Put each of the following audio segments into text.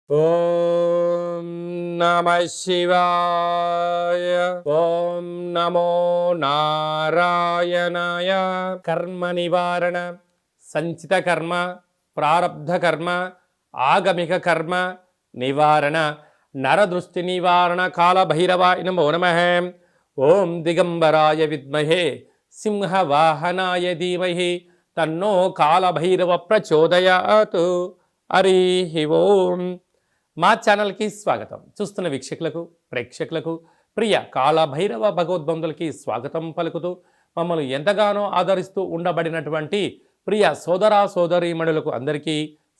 ఓం నమ శివాయ. ఓం నమో నారాయణాయ. కర్మ నివారణ, సంచిత కర్మ, ప్రారబ్ధ కర్మ, ఆగమిక కర్మ నివారణ, నరదృష్టి నివారణ కాళభైరవాయ నమో నమః. ఓం దిగంబరాయ విద్మహే సింహవాహనాయ ధీమహి తన్నో కాళభైరవ ప్రచోదయాత్. హరి ఓం. మా ఛానల్కి స్వాగతం. చూస్తున్న వీక్షకులకు, ప్రేక్షకులకు, ప్రియ కాళభైరవ భగవద్బంధులకి స్వాగతం పలుకుతూ మమ్మల్ని ఎంతగానో ఆదరిస్తూ ఉండబడినటువంటి ప్రియ సోదర సోదరీమణులకు అందరికీ,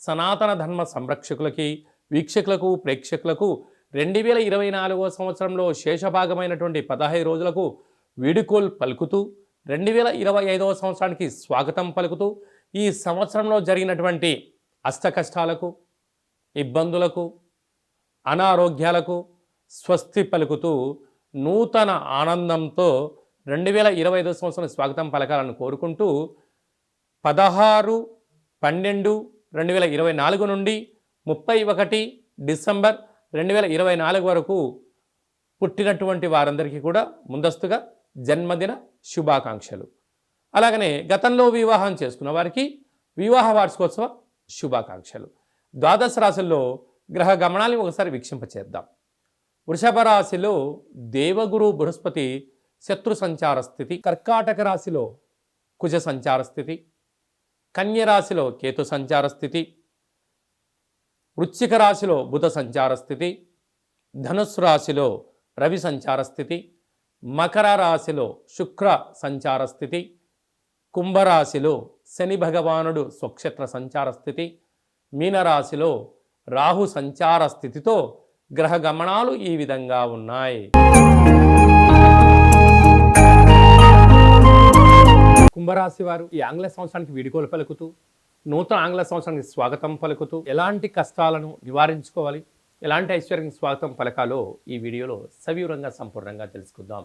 సనాతన ధర్మ సంరక్షకులకి, వీక్షకులకు, ప్రేక్షకులకు 2024 సంవత్సరంలో శేషభాగమైనటువంటి 15 రోజులకు వీడుకోల్ పలుకుతూ 2025 సంవత్సరానికి స్వాగతం పలుకుతూ ఈ సంవత్సరంలో జరిగినటువంటి అష్టకష్టాలకు, ఇబ్బందులకు, అనారోగ్యాలకు స్వస్తి పలుకుతూ నూతన ఆనందంతో 2025 సంవత్సరం స్వాగతం పలకాలను కోరుకుంటూ 16/12/2024 నుండి 31 డిసెంబర్ 2024 వరకు పుట్టినటువంటి వారందరికీ కూడా ముందస్తుగా జన్మదిన శుభాకాంక్షలు. అలాగనే గతంలో వివాహం చేసుకున్న వారికి వివాహ వార్షికోత్సవ శుభాకాంక్షలు. ద్వాదశ రాశుల్లో గ్రహ గమనాన్ని ఒకసారి వీక్షింపచేద్దాం. వృషభ రాశిలో దేవగురు బృహస్పతి శత్రు సంచార స్థితి, కర్కాటక రాశిలో కుజ సంచార స్థితి, కన్య రాశిలో కేతు సంచార స్థితి, వృశ్చిక రాశిలో బుధ సంచార స్థితి, ధనుస్సు రాశిలో రవి సంచార స్థితి, మకర రాశిలో శుక్ర సంచార స్థితి, కుంభరాశిలో శని భగవానుడు స్వక్షేత్ర సంచార స్థితి, మీనరాశిలో రాహు సంచార స్థితితో గ్రహ గమనాలు ఈ విధంగా ఉన్నాయి. కుంభరాశి వారు ఈ ఆంగ్ల సంవత్సరానికి వీడుకోలు పలుకుతూ, నూతన ఆంగ్ల సంవత్సరానికి స్వాగతం పలుకుతూ ఎలాంటి కష్టాలను నివారించుకోవాలి, ఎలాంటి ఐశ్వర్యానికి స్వాగతం పలకాలో ఈ వీడియోలో సవివరంగా సంపూర్ణంగా తెలుసుకుందాం.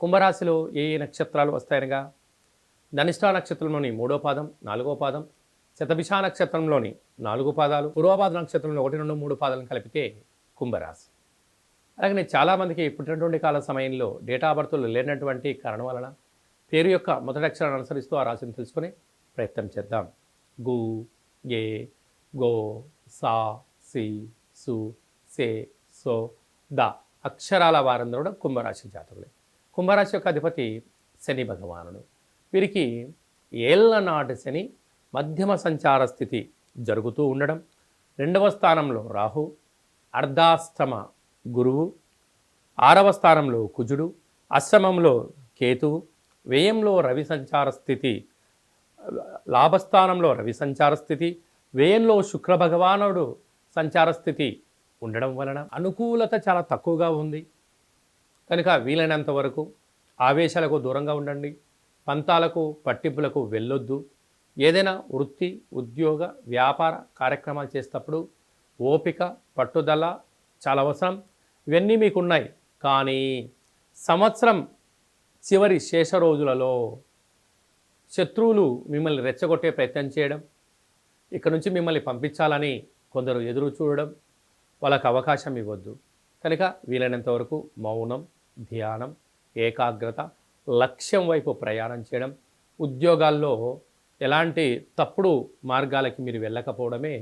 కుంభరాశిలో ఏ ఏ నక్షత్రాలు వస్తాయనగా ధనిష్ఠా నక్షత్రంలోని 3వ పాదం, 4వ పాదం, శతభిష నక్షత్రంలోని 4 పాదాలు, పూర్వపాద నక్షత్రంలో 1, 2, 3 పాదాలను కలిపితే కుంభరాశి. అలాగే చాలామందికి పుట్టినటువంటి కాల సమయంలో డేటా ఆఫ్ బర్త్లు లేనటువంటి కారణం వలన పేరు యొక్క మొదటి అక్షరాన్ని అనుసరిస్తూ ఆ రాశిని తెలుసుకునే ప్రయత్నం చేద్దాం. గు, గే, గో, సా, సి, సు, సే, సో, ద అక్షరాల వారందరూ కూడా కుంభరాశి జాతకులే. కుంభరాశి యొక్క అధిపతి శని భగవానుడు. వీరికి ఏళ్ల నాటి శని మధ్యమ సంచార స్థితి జరుగుతూ ఉండడం, 2వ స్థానంలో రాహు, అర్ధాష్టమ గురువు, 6వ స్థానంలో కుజుడు, అష్టమంలో కేతువు, వ్యయంలో రవి సంచార స్థితి, లాభస్థానంలో రవి సంచార స్థితి, వ్యయంలో శుక్ర భగవానుడు సంచార స్థితి ఉండడం వలన అనుకూలత చాలా తక్కువగా ఉంది. కనుక వీలైనంత వరకు ఆవేశాలకు దూరంగా ఉండండి, పంతాలకు పట్టింపులకు వెళ్ళొద్దు. ఏదైనా వృత్తి, ఉద్యోగ, వ్యాపార కార్యక్రమాలు చేసేటప్పుడు ఓపిక, పట్టుదల చాలా అవసరం. ఇవన్నీ మీకున్నాయి. కానీ సంవత్సరం చివరి శేష రోజులలో శత్రువులు మిమ్మల్ని రెచ్చగొట్టే ప్రయత్నం చేయడం, ఇక్కడ నుంచి మిమ్మల్ని పంపించాలని కొందరు ఎదురు చూడడం, వాళ్ళకు అవకాశం ఇవ్వద్దు. కనుక వీలైనంత వరకు మౌనం, ధ్యానం, ఏకాగ్రత, లక్ష్యం వైపు ప్రయాణం చేయడం, ఉద్యోగాల్లో ఎలాంటి తప్పుడు మార్గాలకి మీరు వెళ్ళకపోవడమే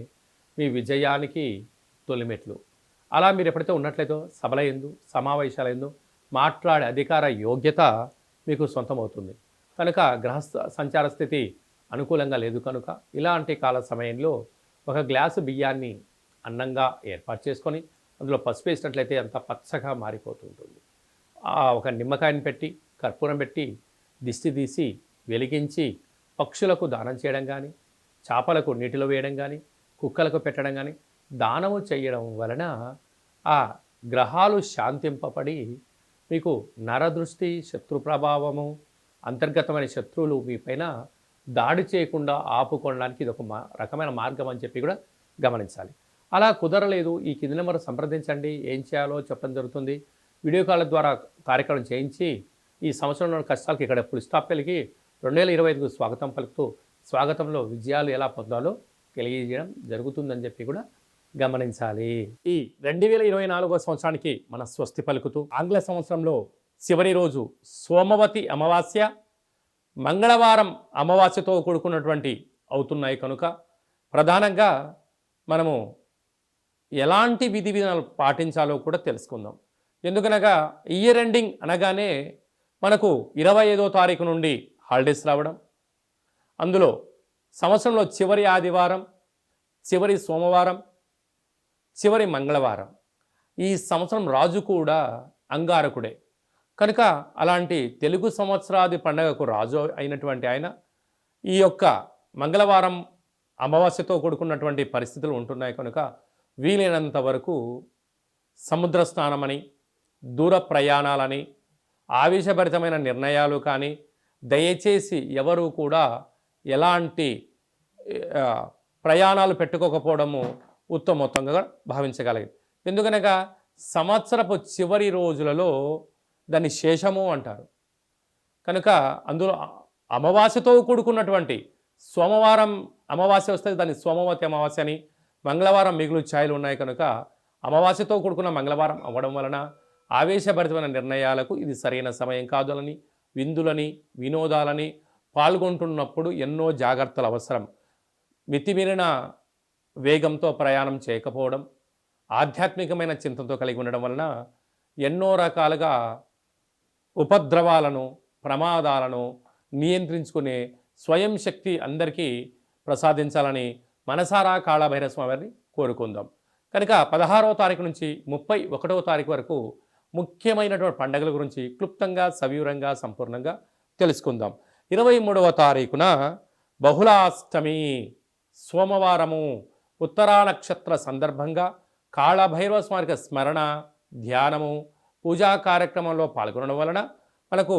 మీ విజయానికి తొలిమెట్లు. అలా మీరు ఎప్పుడైతే ఉన్నట్లయితే సభల యందు, సమావేశాల యందు మాట్లాడే అధికార యోగ్యత మీకు సొంతమవుతుంది. కనుక గ్రహ సంచార స్థితి అనుకూలంగా లేదు కనుక ఇలాంటి కాల సమయంలో ఒక గ్లాసు బియ్యాన్ని అన్నంగా ఏర్పాటు చేసుకొని అందులో పసుపు వేసినట్లయితే అంత పచ్చగా మారిపోతుంటుంది. ఒక నిమ్మకాయని పెట్టి, కర్పూరం పెట్టి, దిష్టి తీసి వెలిగించి పక్షులకు దానం చేయడం కానీ, చేపలకు నీటిలో వేయడం కానీ, కుక్కలకు పెట్టడం కానీ దానము చేయడం వలన ఆ గ్రహాలు శాంతింపబడి మీకు నరదృష్టి, శత్రు ప్రభావము, అంతర్గతమైన శత్రువులు మీపైన దాడి చేయకుండా ఆపుకోవడానికి ఇది ఒక రకమైన మార్గం అని చెప్పి కూడా గమనించాలి. అలా కుదరలేదు, ఈ కింది నెంబర్ సంప్రదించండి, ఏం చేయాలో చెప్పడం జరుగుతుంది. వీడియో కాల్ ద్వారా కార్యక్రమం చేయించి ఈ సంవత్సరంలో కష్టాలకి ఇక్కడ ఫుల్ స్టాప్ కలిగి 2025కు స్వాగతం పలుకుతూ స్వాగతంలో విజయాలు ఎలా పొందాలో తెలియజేయడం జరుగుతుందని చెప్పి కూడా గమనించాలి. ఈ 2024 సంవత్సరానికి మన స్వస్తి పలుకుతూ ఆంగ్ల సంవత్సరంలో చివరి రోజు సోమవతి అమావాస్య, మంగళవారం అమావాస్యతో కూడుకున్నటువంటి అవుతున్నాయి కనుక ప్రధానంగా మనము ఎలాంటి విధి విధానాలు పాటించాలో కూడా తెలుసుకుందాం. ఎందుకనగా ఇయర్ ఎండింగ్ అనగానే మనకు 25వ తారీఖు నుండి హాలిడేస్ రావడం, అందులో సంవత్సరంలో చివరి ఆదివారం, చివరి సోమవారం, చివరి మంగళవారం. ఈ సంవత్సరం రాజు కూడా అంగారకుడే కనుక అలాంటి తెలుగు సంవత్సరాది పండగకు రాజు అయినటువంటి ఆయన ఈ యొక్క మంగళవారం అమావాస్యతో కూడుకున్నటువంటి పరిస్థితులు ఉంటున్నాయి కనుక వీలైనంత వరకు సముద్ర స్నానమని, దూర ప్రయాణాలని, ఆవేశభరితమైన నిర్ణయాలు కానీ దయచేసి ఎవరు కూడా ఎలాంటి ప్రయాణాలు పెట్టుకోకపోవడము ఉత్తమోత్తంగా భావించగలిగింది. ఎందుకనగా సంవత్సరపు చివరి రోజులలో దాన్ని శేషము అంటారు కనుక అందులో అమావాస్యతో కూడుకున్నటువంటి సోమవారం అమావాస్య వస్తే దాన్ని సోమవతి అమావాస్య అని, మంగళవారం మిగులు ఛాయలు ఉన్నాయి కనుక అమావాస్యతో కూడుకున్న మంగళవారం అవ్వడం వలన ఆవేశభరితమైన నిర్ణయాలకు ఇది సరైన సమయం కాదులని, విందులని, వినోదాలని పాల్గొంటున్నప్పుడు ఎన్నో జాగ్రత్తలు అవసరం. మితిమీరిన వేగంతో ప్రయాణం చేయకపోవడం, ఆధ్యాత్మికమైన చింతనతో కలిగి ఉండడం వలన ఎన్నో రకాలుగా ఉపద్రవాలను, ప్రమాదాలను నియంత్రించుకునే స్వయం శక్తి అందరికీ ప్రసాదించాలని మనసారా కాళభైరవ స్వామి వారిని కోరుకుందాం. కనుక 16వ తారీఖు నుంచి 31వ తారీఖు వరకు ముఖ్యమైనటువంటి పండుగల గురించి క్లుప్తంగా, సవివరంగా, సంపూర్ణంగా తెలుసుకుందాం. 23వ తారీఖున బహుళాష్టమి సోమవారము ఉత్తరా నక్షత్ర సందర్భంగా కాళభైరవ స్వామికి స్మరణ, ధ్యానము, పూజా కార్యక్రమంలో పాల్గొనడం వలన మనకు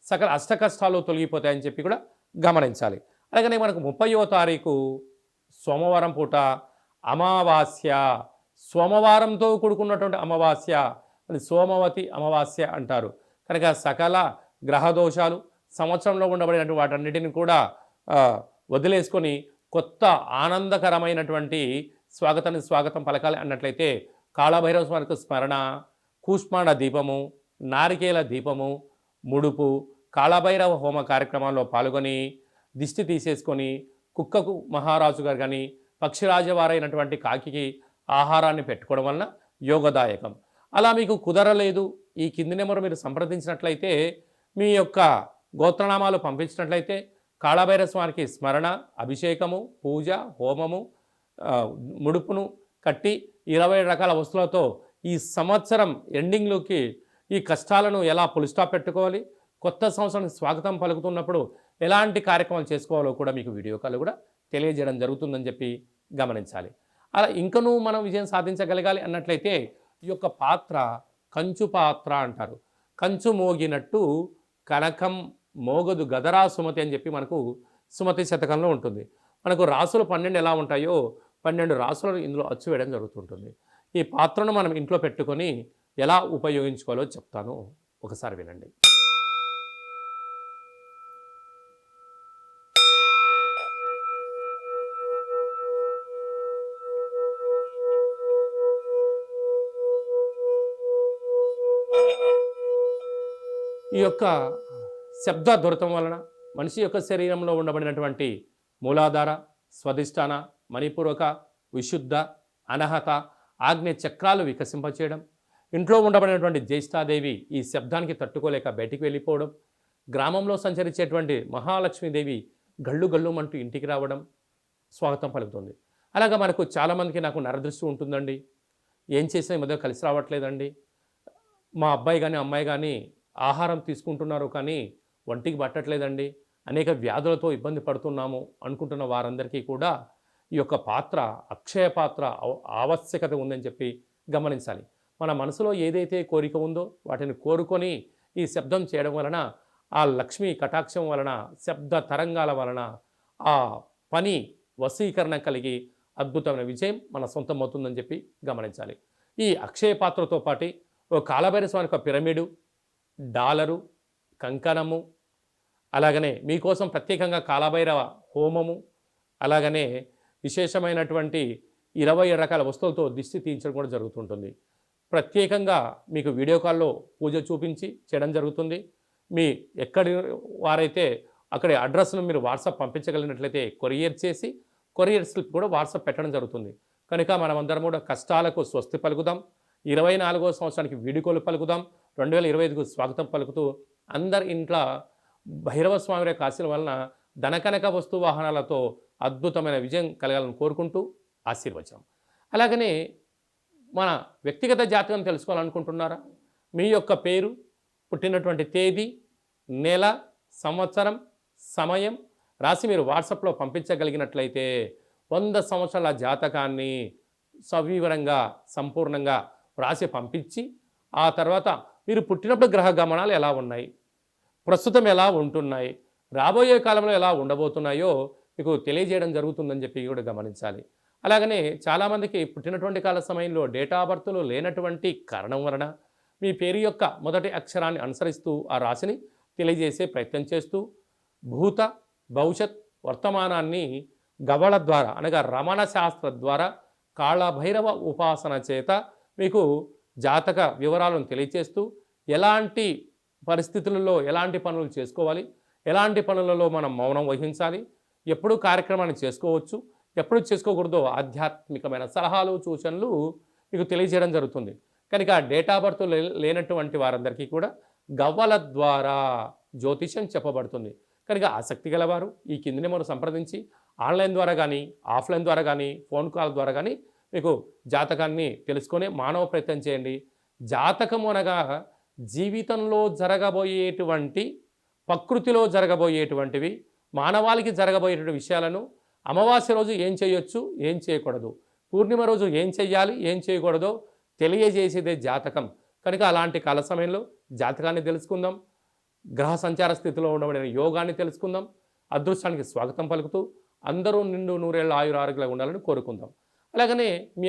సకల అష్టకష్టాలు తొలగిపోతాయని చెప్పి కూడా గమనించాలి. అలాగనే మనకు 30వ తారీఖు సోమవారం పూట అమావాస్య, సోమవారంతో కూడుకున్నటువంటి అమావాస్య, అది సోమవతి అమావాస్య అంటారు కనుక సకల గ్రహదోషాలు సంవత్సరంలో ఉండబడినటువంటి వాటన్నిటిని కూడా వదిలేసుకొని కొత్త ఆనందకరమైనటువంటి స్వాగతం పలకాలి అన్నట్లయితే కాళభైరవ స్వామికి స్మరణ, కూష్మాండ దీపము, నారికేల దీపము, ముడుపు, కాళభైరవ హోమ కార్యక్రమాల్లో పాల్గొని దిష్టి తీసేసుకొని కుక్కకు మహారాజు గారు కానీ పక్షిరాజవారైనటువంటి కాకికి ఆహారాన్ని పెట్టుకోవడం వలన యోగదాయకం. అలా మీకు కుదరలేదు, ఈ కింది నెంబర్ మీరు సంప్రదించినట్లయితే మీ యొక్క గోత్రనామాలు పంపించినట్లయితే కాళభైరవ స్వామికి స్మరణ, అభిషేకము, పూజ, హోమము, ముడుపును కట్టి 20 రకాల వస్తువులతో ఈ సంవత్సరం ఎండింగ్లోకి ఈ కష్టాలను ఎలా పులిస్టాప్ పెట్టుకోవాలి, కొత్త సంవత్సరానికి స్వాగతం పలుకుతున్నప్పుడు ఎలాంటి కార్యక్రమాలు చేసుకోవాలో కూడా మీకు వీడియో కాల్ కూడా తెలియజేయడం జరుగుతుందని చెప్పి గమనించాలి. అలా ఇంకనూ మనం విజయం సాధించగలగాలి అన్నట్లయితే ఈ యొక్క పాత్ర కంచు పాత్ర అంటారు. కంచు మోగినట్టు కనకం మోగదు గదరా సుమతి అని చెప్పి మనకు సుమతి శతకంలో ఉంటుంది. మనకు రాసులు 12 ఎలా ఉంటాయో 12 రాసులను ఇందులో అచ్చు వేయడం జరుగుతుంటుంది. ఈ పాత్రను మనం ఇంట్లో పెట్టుకొని ఎలా ఉపయోగించుకోవాలో చెప్తాను, ఒకసారి వినండి. ఈ యొక్క శబ్ద దొరకం వలన మనిషి యొక్క శరీరంలో ఉండబడినటువంటి మూలాధార, స్వధిష్టాన, మణిపూరక, విశుద్ధ, అనహత, ఆగ్నేయ చక్రాలు వికసింపచేయడం, ఇంట్లో ఉండబడినటువంటి జ్యేష్ఠాదేవి ఈ శబ్దానికి తట్టుకోలేక బయటికి వెళ్ళిపోవడం, గ్రామంలో సంచరించేటువంటి మహాలక్ష్మీదేవి గళ్ళు గళ్ళుమంటూ ఇంటికి రావడం స్వాగతం పలుకుతుంది. అలాగా మనకు చాలామందికి నాకు నరదృష్టి ఉంటుందండి, ఏం చేసినా ఈ మధ్య కలిసి రావట్లేదండి, మా అబ్బాయి కానీ అమ్మాయి కానీ ఆహారం తీసుకుంటున్నారు కానీ ఒంటికి పట్టట్లేదండి, అనేక వ్యాధులతో ఇబ్బంది పడుతున్నాము అనుకుంటున్న వారందరికీ కూడా ఈ యొక్క పాత్ర అక్షయ పాత్ర ఆవశ్యకత ఉందని చెప్పి గమనించాలి. మన మనసులో ఏదైతే కోరిక ఉందో వాటిని కోరుకొని ఈ శబ్దం చేయడం వలన ఆ లక్ష్మీ కటాక్షం వలన, శబ్ద తరంగాల వలన ఆ పని వశీకరణ కలిగి అద్భుతమైన విజయం మన సొంతమవుతుందని చెప్పి గమనించాలి. ఈ అక్షయ పాత్రతో పాటు ఓ కాళభైరవ స్వామి యొక్క పిరమిడు, డాలరు, కంకణము, అలాగనే మీకోసం ప్రత్యేకంగా కాళభైరవ హోమము, అలాగనే విశేషమైనటువంటి 27 రకాల వస్తువులతో దిష్టి తీయించడం కూడా జరుగుతుంటుంది. ప్రత్యేకంగా మీకు వీడియో కాల్లో పూజ చూపించి చేయడం జరుగుతుంది. మీ ఎక్కడి వారైతే అక్కడి అడ్రస్ను మీరు వాట్సాప్ పంపించగలిగినట్లయితే కొరియర్ చేసి కొరియర్ స్లిప్ కూడా వాట్సాప్ పెట్టడం జరుగుతుంది. కనుక మనమందరం కూడా కష్టాలకు స్వస్తి పలుకుదాం. 24వ సంవత్సరానికి వీడుకోలు పలుకుదాం. 2025కు స్వాగతం పలుకుతూ అందరి ఇంట్లో భైరవ స్వామి యొక్క ఆశీల వలన ధనకనక వస్తు వాహనాలతో అద్భుతమైన విజయం కలగాలని కోరుకుంటూ ఆశీర్వచనం. అలాగనే మన వ్యక్తిగత జాతకం తెలుసుకోవాలనుకుంటున్నారా? మీ యొక్క పేరు, పుట్టినటువంటి తేదీ, నెల, సంవత్సరం, సమయం రాసి మీరు వాట్సాప్లో పంపించగలిగినట్లయితే 100 సంవత్సరాల జాతకాన్ని సవివరంగా సంపూర్ణంగా రాసి పంపించి ఆ తర్వాత మీరు పుట్టినప్పుడు గ్రహ గమనాలు ఎలా ఉన్నాయి, ప్రస్తుతం ఎలా ఉంటున్నాయి, రాబోయే కాలంలో ఎలా ఉండబోతున్నాయో మీకు తెలియజేయడం జరుగుతుందని చెప్పి కూడా గమనించాలి. అలాగనే చాలామందికి పుట్టినటువంటి కాల సమయంలో డేటా ఆఫ్ బర్త్లు లేనటువంటి కారణం వలన మీ పేరు యొక్క మొదటి అక్షరాన్ని అనుసరిస్తూ ఆ రాశిని తెలియజేసే ప్రయత్నం చేస్తూ భూత భవిష్యత్ వర్తమానాన్ని గవళ ద్వారా అనగా రమణ శాస్త్ర ద్వారా కాళభైరవ ఉపాసన చేత మీకు జాతక వివరాలను తెలియచేస్తూ ఎలాంటి పరిస్థితులలో ఎలాంటి పనులు చేసుకోవాలి, ఎలాంటి పనులలో మనం మౌనం వహించాలి, ఎప్పుడు కార్యక్రమాన్ని చేసుకోవచ్చు, ఎప్పుడు చేసుకోకూడదో ఆధ్యాత్మికమైన సలహాలు సూచనలు మీకు తెలియజేయడం జరుగుతుంది. కనుక డేటా ఆఫ్ బర్త్ లేనటువంటి వారందరికీ కూడా గవ్వల ద్వారా జ్యోతిష్యం చెప్పబడుతుంది. కనుక ఆసక్తి గలవారు ఈ కింది నెంబర్ను సంప్రదించి ఆన్లైన్ ద్వారా కానీ ఆఫ్లైన్ ద్వారా కానీ ఫోన్ కాల్ ద్వారా కానీ మీకు జాతకాన్ని తెలుసుకొని మానవ ప్రయత్నం చేయండి. జాతకం అనగా జీవితంలో జరగబోయేటువంటి ప్రకృతిలో జరగబోయేటువంటివి మానవాళికి జరగబోయేటువంటి విషయాలను అమావాస్య రోజు ఏం చేయొచ్చు, ఏం చేయకూడదు, పూర్ణిమ రోజు ఏం చెయ్యాలి, ఏం చేయకూడదో తెలియజేసేదే జాతకం. కనుక అలాంటి కాల సమయంలో జాతకాన్ని తెలుసుకుందాం. గ్రహ సంచార స్థితిలో ఉండబడిన యోగాన్ని తెలుసుకుందాం. అదృష్టానికి స్వాగతం పలుకుతూ అందరూ నిండు నూరేళ్ళ ఆయుర ఆరోగ్యంగా ఉండాలని కోరుకుందాం. అలాగనే మీ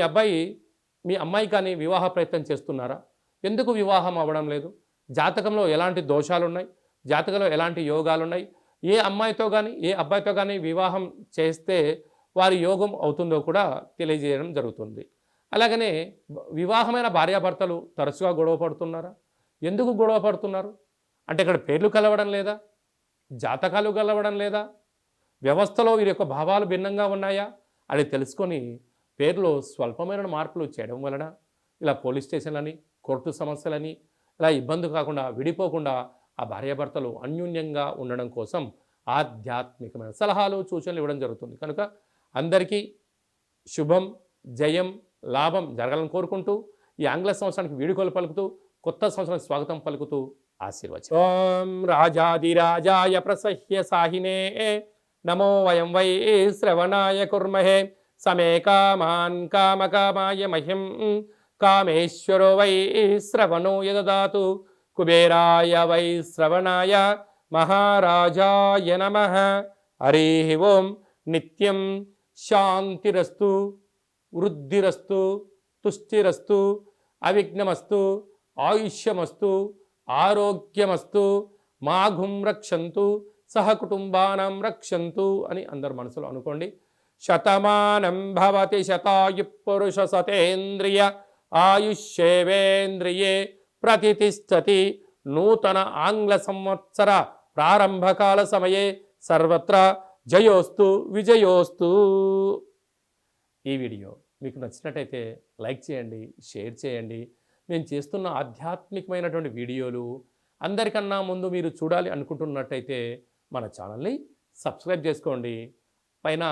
అమ్మాయి కానీ వివాహ ప్రయత్నం చేస్తున్నారా? ఎందుకు వివాహం అవ్వడం లేదు? జాతకంలో ఎలాంటి దోషాలు ఉన్నాయి, జాతకంలో ఎలాంటి యోగాలు ఉన్నాయి, ఏ అమ్మాయితో కానీ ఏ అబ్బాయితో కానీ వివాహం చేస్తే వారి యోగం అవుతుందో కూడా తెలియజేయడం జరుగుతుంది. అలాగనే వివాహమైన భార్యాభర్తలు తరచుగా గొడవ పడుతున్నారా? ఎందుకు గొడవ పడుతున్నారు అంటే ఇక్కడ పేర్లు కలవడం లేదా, జాతకాలు కలవడం లేదా, వ్యవస్థలో వీరి యొక్క భావాలు భిన్నంగా ఉన్నాయా అని తెలుసుకొని పేర్లో స్వల్పమైన మార్పులు చేయడం వలన ఇలా పోలీస్ స్టేషన్లని కోర్టు సమస్యలని ఇలా ఇబ్బంది కాకుండా విడిపోకుండా ఆ భార్యాభర్తలు అన్యోన్యంగా ఉండడం కోసం ఆధ్యాత్మికమైన సలహాలు సూచనలు ఇవ్వడం జరుగుతుంది. కనుక అందరికీ శుభం, జయం, లాభం జరగాలని కోరుకుంటూ ఈ ఆంగ్ల సంవత్సరానికి వీడుకోలు పలుకుతూ కొత్త సంవత్సరానికి స్వాగతం పలుకుతూ ఆశీర్వచనం. ఓం రాజాదిరాజాయ ప్రసహ్య సాహినే నమో వయం వై శ్రవణాయ కుర్మహే సమే కామాన్ కామకామాయ మహ్యం కామేశ్వరో వై శ్రవణో యదదాతు కుబేరాయ వై శ్రవణాయ మహారాజాయ నమః. హరి ఓం. నిత్యం శాంతిరస్తు, వృద్ధిరస్తు, తుష్టిరస్తు, అవిఘ్నమస్తు, ఆయుష్యమస్తు, ఆరోగ్యమస్తు, మాఘుం రక్షంతు, సహకుటుంబానం రక్షంతు అని అందరు మనసులో అనుకోండి. శతమానం భవతి శతాయు పురుష సతేంద్రియ ఆయుష్యేవేంద్రియే ప్రతిష్టతి. నూతన ఆంగ్ల సంవత్సర ప్రారంభకాల సమయే సర్వత్ర జయోస్తు విజయోస్తు. ఈ వీడియో మీకు నచ్చినట్టయితే లైక్ చేయండి, షేర్ చేయండి. నేను చేస్తున్న ఆధ్యాత్మికమైనటువంటి వీడియోలు అందరికన్నా ముందు మీరు చూడాలి అనుకుంటున్నట్టయితే మన ఛానల్ని సబ్స్క్రైబ్ చేసుకోండి. పైన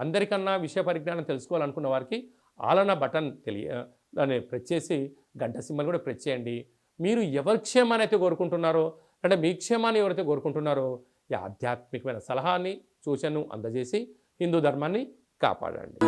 అందరికన్నా విషయ పరిజ్ఞానం తెలుసుకోవాలనుకున్న వారికి ఆలన బటన్ దాన్ని ప్రెస్ చేసి గంట సింబల్ కూడా ప్రెస్ చేయండి. మీరు ఎవరి క్షేమాన్ని అయితే కోరుకుంటున్నారో అంటే మీ క్షేమాన్ని ఎవరైతే కోరుకుంటున్నారో ఈ ఆధ్యాత్మికమైన సలహాన్ని సూచనను అందజేసి హిందూ ధర్మాన్ని కాపాడండి.